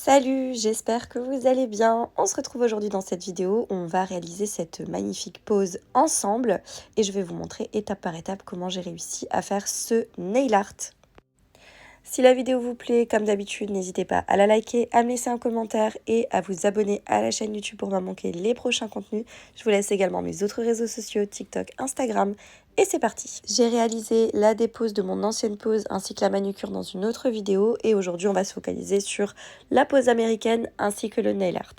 Salut, j'espère que vous allez bien. On se retrouve aujourd'hui dans cette vidéo où on va réaliser cette magnifique pose ensemble et je vais vous montrer étape par étape comment j'ai réussi à faire ce nail art. Si la vidéo vous plaît, comme d'habitude, n'hésitez pas à la liker, à me laisser un commentaire et à vous abonner à la chaîne YouTube pour ne pas manquer les prochains contenus. Je vous laisse également mes autres réseaux sociaux, TikTok, Instagram. Et c'est parti. J'ai réalisé la dépose de mon ancienne pose ainsi que la manucure dans une autre vidéo et aujourd'hui on va se focaliser sur la pose américaine ainsi que le nail art.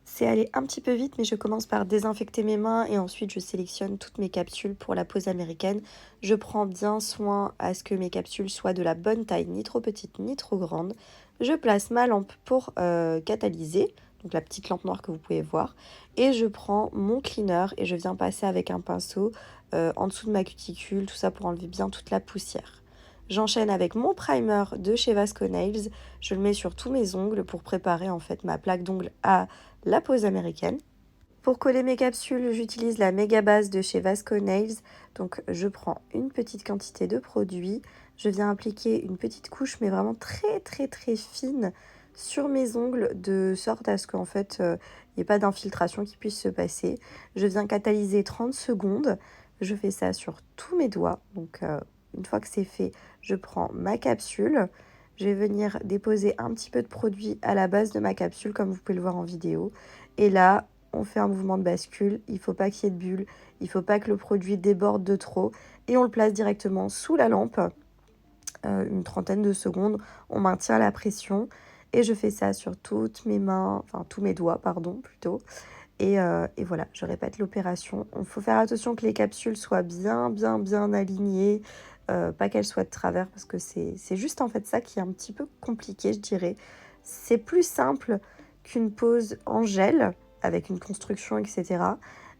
C'est allé un petit peu vite, mais je commence par désinfecter mes mains et ensuite je sélectionne toutes mes capsules pour la pose américaine. Je prends bien soin à ce que mes capsules soient de la bonne taille, ni trop petites ni trop grandes. Je place ma lampe pour catalyser, donc la petite lampe noire que vous pouvez voir, et je prends mon cleaner et je viens passer avec un pinceau en dessous de ma cuticule, tout ça pour enlever bien toute la poussière. J'enchaîne avec mon primer de chez Vasco Nails. Je le mets sur tous mes ongles pour préparer en fait ma plaque d'ongles à la pose américaine. Pour coller mes capsules, j'utilise la méga base de chez Vasco Nails. Donc je prends une petite quantité de produit, je viens appliquer une petite couche mais vraiment très fine sur mes ongles de sorte à ce qu'en fait il n'y ait pas d'infiltration qui puisse se passer. Je viens catalyser 30 secondes, je fais ça sur tous mes doigts. Donc une fois que c'est fait, je prends ma capsule. Je vais venir déposer un petit peu de produit à la base de ma capsule comme vous pouvez le voir en vidéo. Et là, on fait un mouvement de bascule. Il ne faut pas qu'il y ait de bulles. Il ne faut pas que le produit déborde de trop. Et on le place directement sous la lampe. Une trentaine de secondes. On maintient la pression. Et je fais ça sur toutes mes mains, enfin tous mes doigts, pardon, plutôt. Et voilà, je répète l'opération. Il faut faire attention que les capsules soient bien alignées. Pas qu'elles soient de travers parce que c'est juste en fait ça qui est un petit peu compliqué, je dirais. C'est plus simple qu'une pose en gel avec une construction, etc.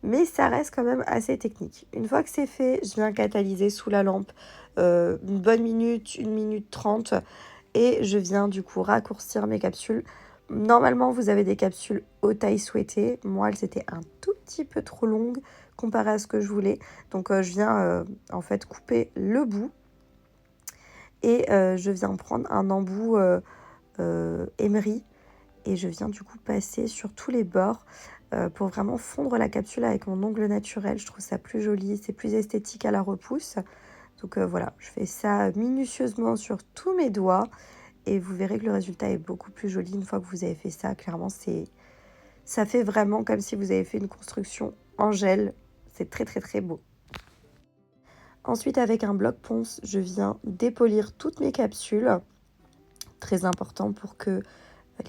Mais ça reste quand même assez technique. Une fois que c'est fait, je viens catalyser sous la lampe une bonne minute, 1 minute 30. Et je viens du coup raccourcir mes capsules. Normalement, vous avez des capsules aux tailles souhaitées. Moi, elles étaient un tout petit peu trop longues comparé à ce que je voulais. Donc, je viens en fait couper le bout. Et je viens prendre un embout émery. Et je viens du coup passer sur tous les bords pour vraiment fondre la capsule avec mon ongle naturel. Je trouve ça plus joli, c'est plus esthétique à la repousse. Donc voilà, je fais ça minutieusement sur tous mes doigts. Et vous verrez que le résultat est beaucoup plus joli une fois que vous avez fait ça. Clairement, ça fait vraiment comme si vous avez fait une construction en gel. C'est très beau. Ensuite, avec un bloc ponce, je viens dépolir toutes mes capsules. Très important pour que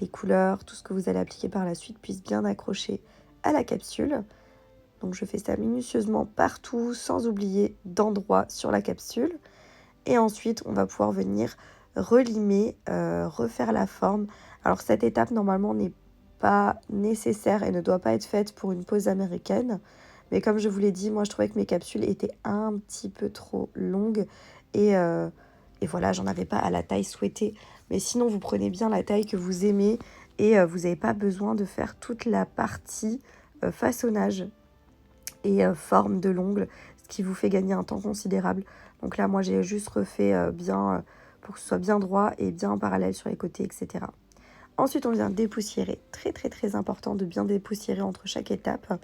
les couleurs, tout ce que vous allez appliquer par la suite puisse bien accrocher à la capsule. Donc je fais ça minutieusement partout, sans oublier d'endroit sur la capsule. Et ensuite, on va pouvoir venir relimer, refaire la forme. Alors cette étape, normalement, n'est pas nécessaire et ne doit pas être faite pour une pose américaine. Mais comme je vous l'ai dit, moi, je trouvais que mes capsules étaient un petit peu trop longues. Et voilà, j'en avais pas à la taille souhaitée. Mais sinon, vous prenez bien la taille que vous aimez et vous n'avez pas besoin de faire toute la partie façonnage et forme de l'ongle, ce qui vous fait gagner un temps considérable. Donc là, moi, j'ai juste refait bien pour que ce soit bien droit et bien en parallèle sur les côtés, etc. Ensuite, on vient dépoussiérer. Très important de bien dépoussiérer entre chaque étape.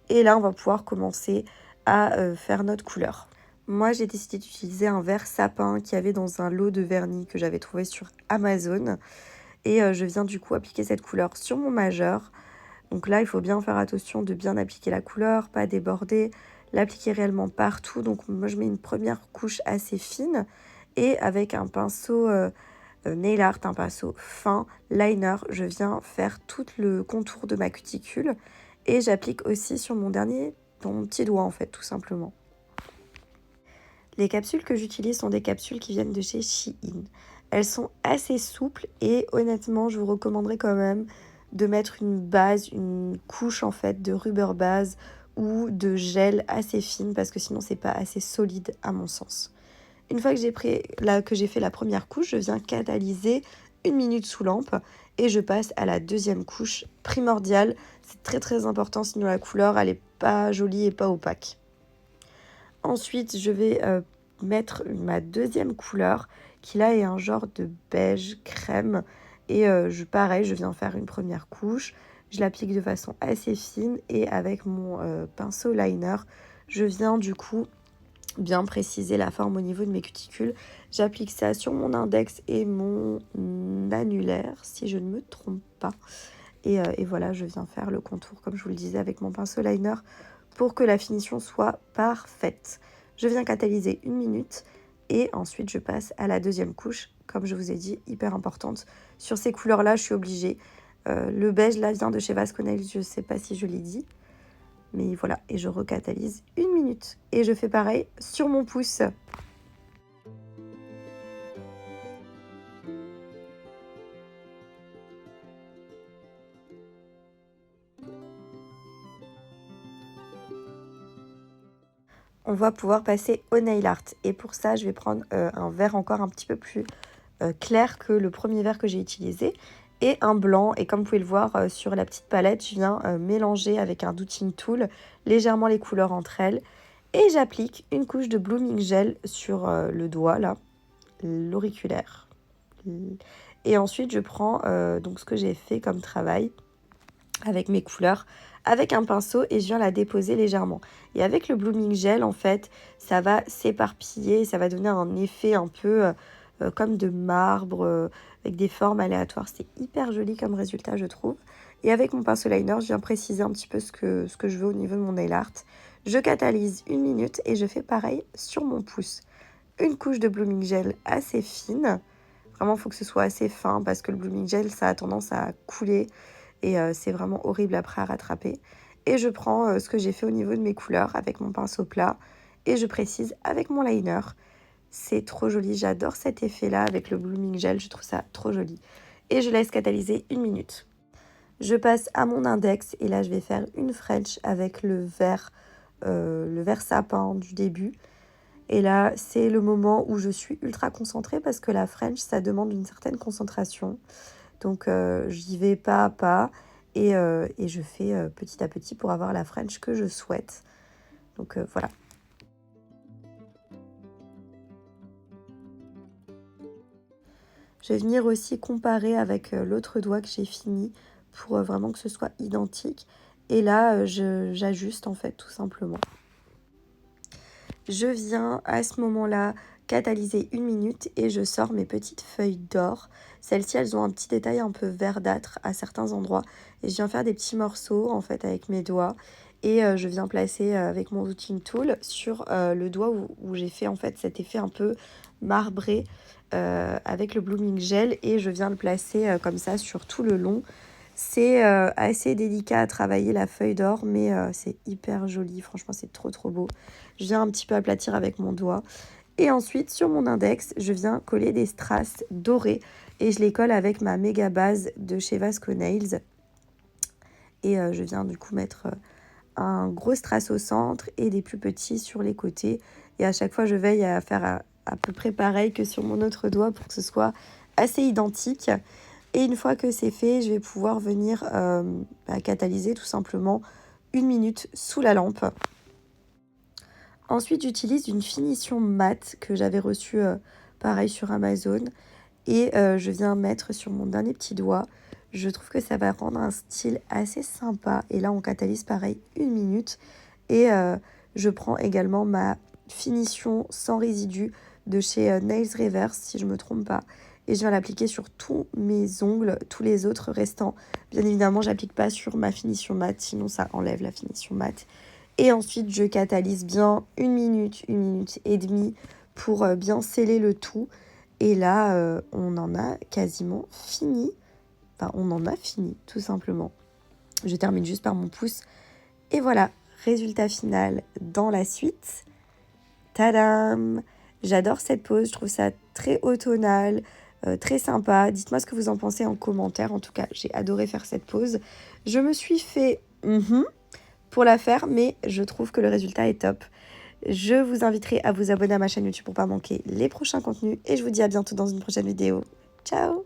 Et là, on va pouvoir commencer à faire notre couleur. Moi, j'ai décidé d'utiliser un verre sapin qu'il y avait dans un lot de vernis que j'avais trouvé sur Amazon. Et je viens du coup appliquer cette couleur sur mon majeur. Donc là, il faut bien faire attention de bien appliquer la couleur, pas déborder, l'appliquer réellement partout. Donc moi, je mets une première couche assez fine et avec un pinceau nail art, un pinceau fin, liner, je viens faire tout le contour de ma cuticule et j'applique aussi sur mon petit doigt en fait, tout simplement. Les capsules que j'utilise sont des capsules qui viennent de chez Shein. Elles sont assez souples et honnêtement, je vous recommanderais quand même de mettre une base, une couche en fait de rubber base ou de gel assez fine parce que sinon c'est pas assez solide à mon sens. Une fois que j'ai fait la première couche, je viens catalyser 1 minute sous lampe et je passe à la deuxième couche primordiale. C'est très important sinon la couleur elle est pas jolie et pas opaque. Ensuite, je vais mettre ma deuxième couleur qui là est un genre de beige crème Et pareil, je viens faire une première couche. Je l'applique de façon assez fine et avec mon pinceau liner, je viens du coup bien préciser la forme au niveau de mes cuticules. J'applique ça sur mon index et mon annulaire, si je ne me trompe pas. Et voilà, je viens faire le contour, comme je vous le disais, avec mon pinceau liner pour que la finition soit parfaite. Je viens catalyser 1 minute et ensuite je passe à la deuxième couche, comme je vous ai dit, hyper importante. Sur ces couleurs-là, je suis obligée. Le beige, là, vient de chez Vasco Nails, je ne sais pas si je l'ai dit. Mais voilà, et je recatalyse 1 minute. Et je fais pareil sur mon pouce. On va pouvoir passer au nail art. Et pour ça, je vais prendre un vert encore un petit peu plus clair que le premier vert que j'ai utilisé. Et un blanc. Et comme vous pouvez le voir sur la petite palette, je viens mélanger avec un Douting Tool légèrement les couleurs entre elles. Et j'applique une couche de Blooming Gel sur le doigt, là, l'auriculaire. Et ensuite, je prends donc ce que j'ai fait comme travail avec mes couleurs, avec un pinceau et je viens la déposer légèrement. Et avec le Blooming Gel, en fait, ça va s'éparpiller, ça va donner un effet un peu comme de marbre, avec des formes aléatoires. C'est hyper joli comme résultat, je trouve. Et avec mon pinceau liner, je viens préciser un petit peu ce que je veux au niveau de mon nail art. Je catalyse 1 minute et je fais pareil sur mon pouce. Une couche de Blooming Gel assez fine. Vraiment, il faut que ce soit assez fin parce que le Blooming Gel, ça a tendance à couler. Et c'est vraiment horrible après à rattraper. Et je prends ce que j'ai fait au niveau de mes couleurs avec mon pinceau plat. Et je précise avec mon liner. C'est trop joli. J'adore cet effet-là avec le Blooming Gel. Je trouve ça trop joli. Et je laisse catalyser 1 minute. Je passe à mon index. Et là, je vais faire une French avec le vert sapin du début. Et là, c'est le moment où je suis ultra concentrée parce que la French, ça demande une certaine concentration. Donc, j'y vais pas à pas et je fais petit à petit pour avoir la French que je souhaite. Donc, voilà. Je vais venir aussi comparer avec l'autre doigt que j'ai fini pour vraiment que ce soit identique. Et là, j'ajuste en fait tout simplement. Je viens à ce moment-là catalyser 1 minute et je sors mes petites feuilles d'or. Celles-ci, elles ont un petit détail un peu verdâtre à certains endroits. Et je viens faire des petits morceaux en fait avec mes doigts. Et je viens placer avec mon Douting Tool sur le doigt où j'ai fait en fait cet effet un peu marbré avec le Blooming Gel. Et je viens le placer comme ça sur tout le long. C'est assez délicat à travailler la feuille d'or, mais c'est hyper joli. Franchement, c'est trop trop beau. Je viens un petit peu aplatir avec mon doigt. Et ensuite, sur mon index, je viens coller des strass dorés. Et je les colle avec ma méga base de chez Vasco Nails. Et je viens du coup mettre un gros strass au centre et des plus petits sur les côtés. Et à chaque fois, je veille à faire à peu près pareil que sur mon autre doigt pour que ce soit assez identique. Et une fois que c'est fait, je vais pouvoir venir catalyser tout simplement 1 minute sous la lampe. Ensuite, j'utilise une finition mat que j'avais reçue pareil sur Amazon. Et je viens mettre sur mon dernier petit doigt. Je trouve que ça va rendre un style assez sympa. Et là, on catalyse pareil 1 minute. Et je prends également ma finition sans résidu de chez Nails Reverse, si je ne me trompe pas. Et je viens l'appliquer sur tous mes ongles, tous les autres restants. Bien évidemment, j'applique pas sur ma finition mat, sinon ça enlève la finition mat. Et ensuite, je catalyse bien 1 minute et demie pour bien sceller le tout. Et là, on en a quasiment fini. Enfin, on en a fini, tout simplement. Je termine juste par mon pouce. Et voilà, résultat final dans la suite. Tadam! J'adore cette pose, je trouve ça très automnal, très sympa. Dites-moi ce que vous en pensez en commentaire. En tout cas, j'ai adoré faire cette pose. Je me suis fait pour la faire, mais je trouve que le résultat est top. Je vous inviterai à vous abonner à ma chaîne YouTube pour ne pas manquer les prochains contenus. Et je vous dis à bientôt dans une prochaine vidéo. Ciao!